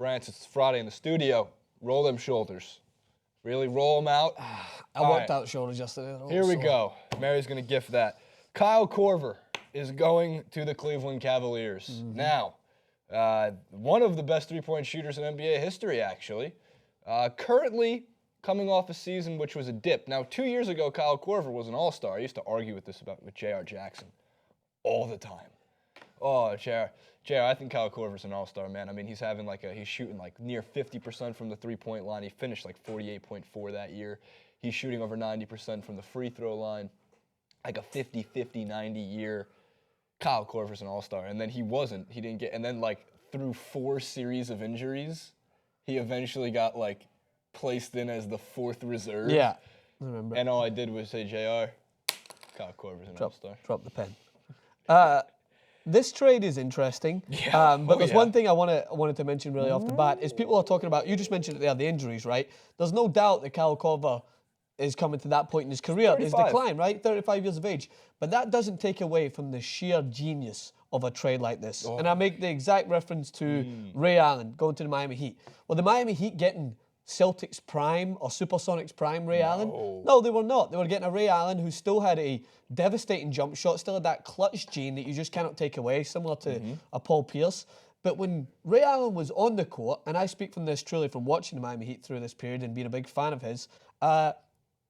Francis, it's Friday in the studio. Roll them shoulders. Really roll them out. I worked out shoulders yesterday. Here we go. Mary's going to gift that. Kyle Korver is going to the Cleveland Cavaliers. Now, one of the best three-point shooters in NBA history, actually. Currently coming off a season which was a dip. Now, 2 years ago, Kyle Korver was an all-star. I used to argue with J.R. Jackson all the time. Oh, J.R., I think Kyle Korver's an all-star, man. I mean, he's shooting like near 50% from the three-point line. He finished like 48.4 that year. He's shooting over 90% from the free throw line. Like a 50-50, 90 year. Kyle Korver's an all-star. And then he wasn't. He didn't get, and then like through 4 series of injuries, he eventually got like placed in as the 4th reserve. Yeah, I remember. And all I did was say, JR, Kyle Korver's an all-star. Drop the pen. This trade is interesting, but there's one thing I wanted to mention really off the bat is people are talking about, you just mentioned it there, the injuries, right? There's no doubt that Kyle Korver is coming to that point in his career, his decline, right? 35 years of age. But that doesn't take away from the sheer genius of a trade like this. And I make the exact reference to Ray Allen going to the Miami Heat. Well, the Miami Heat getting Celtics prime or Supersonics prime Ray Allen? No, they were not. They were getting a Ray Allen who still had a devastating jump shot, still had that clutch gene that you just cannot take away, similar to a Paul Pierce. But when Ray Allen was on the court, and I speak from this truly from watching the Miami Heat through this period and being a big fan of his,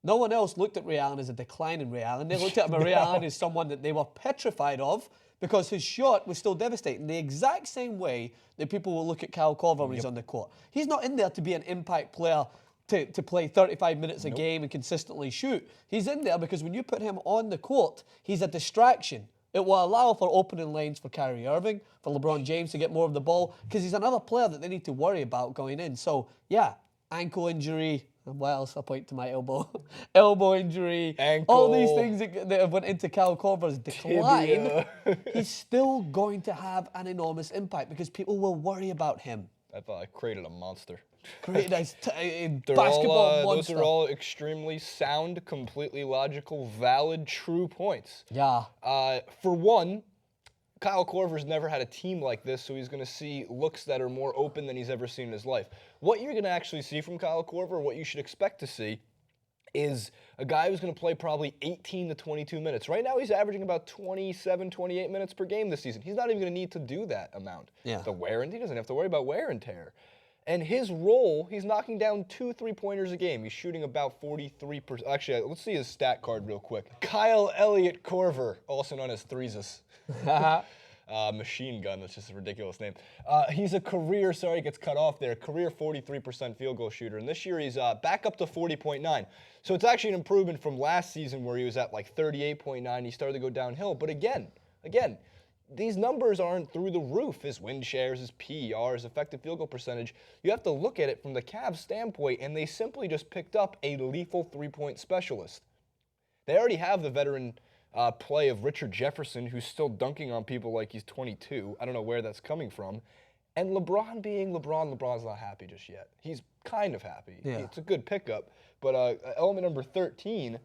no one else looked at Ray Allen as a decline in Ray Allen. They looked at him, Ray Allen, as someone that they were petrified of because his shot was still devastating. The exact same way that people will look at Kyle Korver when he's on the court. He's not in there to be an impact player to play 35 minutes a game and consistently shoot. He's in there because when you put him on the court, he's a distraction. It will allow for opening lanes for Kyrie Irving, for LeBron James to get more of the ball, because he's another player that they need to worry about going in. So, yeah, ankle injury. What else? I'll point to my elbow. Elbow injury. Ankle. All these things that have went into Kyle Korver's decline. He's still going to have an enormous impact because people will worry about him. I thought I created a monster. Created a basketball monster. Those are all extremely sound, completely logical, valid, true points. Yeah. For one, Kyle Korver's never had a team like this, so he's going to see looks that are more open than he's ever seen in his life. What you're going to actually see from Kyle Korver, what you should expect to see, is a guy who's going to play probably 18 to 22 minutes. Right now, he's averaging about 27, 28 minutes per game this season. He's not even going to need to do that amount. Yeah. He doesn't have to worry about wear and tear. And his role, he's knocking down 2 3-pointers a game. He's shooting about 43%. Actually, let's see his stat card real quick. Kyle Elliott Korver, also known as Threeses. Machine Gun, that's just a ridiculous name. He's a career, gets cut off there, career 43% field goal shooter. And this year he's back up to 40.9. So it's actually an improvement from last season where he was at like 38.9. He started to go downhill. But again, these numbers aren't through the roof. His win shares, his PER, his effective field goal percentage. You have to look at it from the Cavs standpoint, and they simply just picked up a lethal three-point specialist. They already have the veteran play of Richard Jefferson, who's still dunking on people like he's 22. I don't know where that's coming from. And LeBron being LeBron, LeBron's not happy just yet. He's kind of happy. Yeah. It's a good pickup. But element number 13,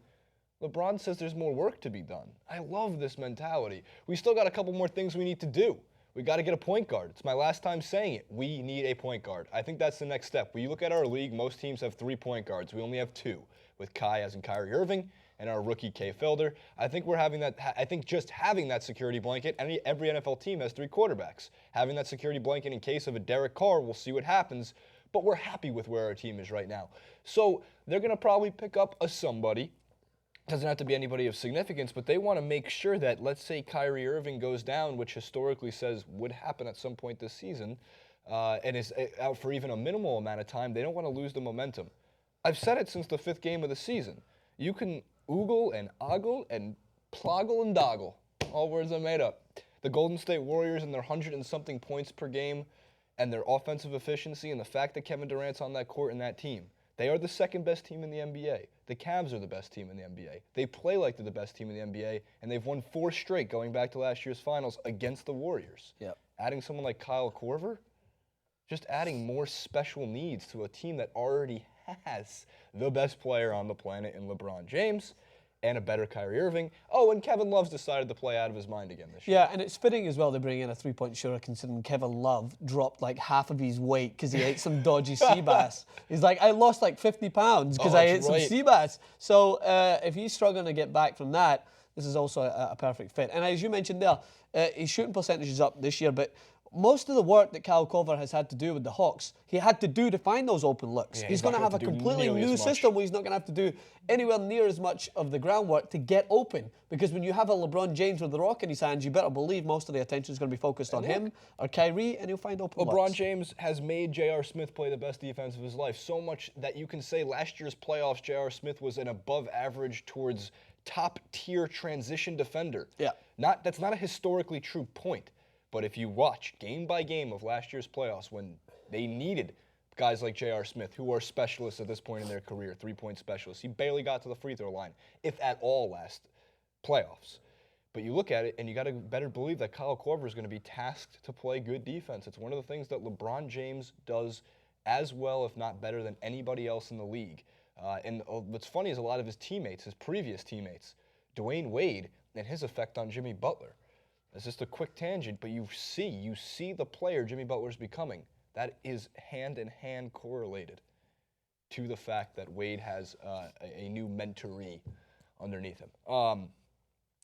LeBron says there's more work to be done. I love this mentality. We still got a couple more things we need to do. We got to get a point guard. It's my last time saying it. We need a point guard. I think that's the next step. When you look at our league, most teams have 3 point guards. We only have 2, with Kai as in Kyrie Irving and our rookie Kay Felder. I think we're having that. I think just having that security blanket, and every NFL team has 3 quarterbacks. Having that security blanket in case of a Derek Carr, we'll see what happens. But we're happy with where our team is right now. So they're going to probably pick up a somebody. Doesn't have to be anybody of significance, but they want to make sure that, let's say Kyrie Irving goes down, which historically says would happen at some point this season, and is out for even a minimal amount of time, they don't want to lose the momentum. I've said it since the 5th game of the season. You can oogle and ogle and ploggle and doggle. All words I made up. The Golden State Warriors and their 100-and-something points per game and their offensive efficiency and the fact that Kevin Durant's on that court and that team. They are the 2nd best team in the NBA. The Cavs are the best team in the NBA. They play like they're the best team in the NBA, and they've won 4 straight going back to last year's finals against the Warriors. Yep. Adding someone like Kyle Korver, just adding more special needs to a team that already has the best player on the planet in LeBron James. and a better Kyrie Irving. Oh, and Kevin Love's decided to play out of his mind again this year. Yeah, and it's fitting as well to bring in a three-point shooter, considering Kevin Love dropped like half of his weight because he ate some dodgy sea bass. He's like, I lost like 50 pounds because I ate some sea bass. So if he's struggling to get back from that, this is also a perfect fit. And as you mentioned there, his shooting percentage is up this year, but most of the work that Kyle Korver has had to do with the Hawks, he had to do to find those open looks. Yeah, he's going to have a completely new system where he's not going to have to do anywhere near as much of the groundwork to get open. Because when you have a LeBron James with the rock in his hands, you better believe most of the attention is going to be focused on him or Kyrie, and he'll find open looks. LeBron James has made J.R. Smith play the best defense of his life, so much that you can say last year's playoffs, J.R. Smith was an above average towards top-tier transition defender. Yeah. That's not a historically true point. But if you watch game by game of last year's playoffs when they needed guys like J.R. Smith, who are specialists at this point in their career, three-point specialists, he barely got to the free throw line, if at all, last playoffs. But you look at it, and you got to better believe that Kyle Korver is going to be tasked to play good defense. It's one of the things that LeBron James does as well, if not better, than anybody else in the league. And what's funny is a lot of his teammates, his previous teammates, Dwayne Wade, and his effect on Jimmy Butler. It's just a quick tangent, but you see the player Jimmy Butler's becoming. That is hand-in-hand correlated to the fact that Wade has a new mentoree underneath him. All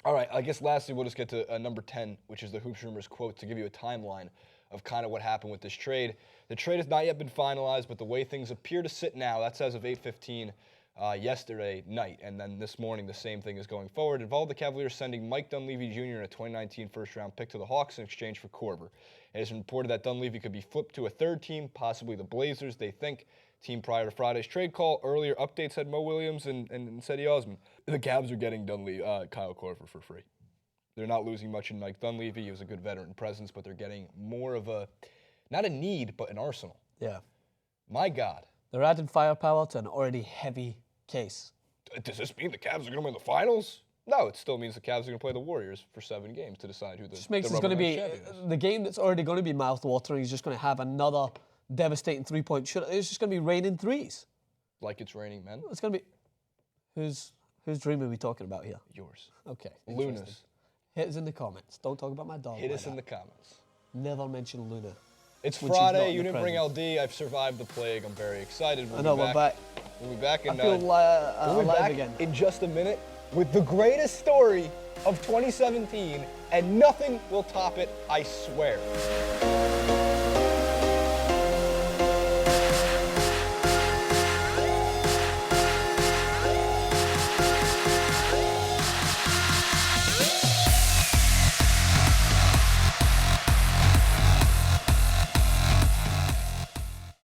right, I guess lastly we'll just get to number 10, which is the Hoops Rumors quote, to give you a timeline of kind of what happened with this trade. The trade has not yet been finalized, but the way things appear to sit now, that's as of 8:15 yesterday night, and then this morning the same thing is going forward. It involved the Cavaliers sending Mike Dunleavy Jr. and a 2019 first-round pick to the Hawks in exchange for Korver. It has been reported that Dunleavy could be flipped to a third team, possibly the Blazers, they think. Team prior to Friday's trade call. Earlier updates had Mo Williams and Cedi Osman. The Cavs are getting Kyle Korver for free. They're not losing much in Mike Dunleavy. He was a good veteran presence, but they're getting more of a, not a need, but an arsenal. Yeah. My God. They're adding firepower to an already heavy case. Does this mean the Cavs are going to win the finals? No, it still means the Cavs are going to play the Warriors for 7 games to decide who the just makes it's going to be the game that's already going to be mouth-watering is just going to have another devastating three-point shooter. It's just going to be raining threes. Like it's raining men? It's going to be... Whose dream are we talking about here? Yours. Okay. Luna's. Hit us in the comments. Don't talk about my dog. Hit us in the comments. Never mention Luna. It's Friday. You didn't bring LD. I've survived the plague. I'm very excited. I know, we're back. We'll be back in, I feel we'll be alive back again. In just a minute with the greatest story of 2017, and nothing will top it, I swear.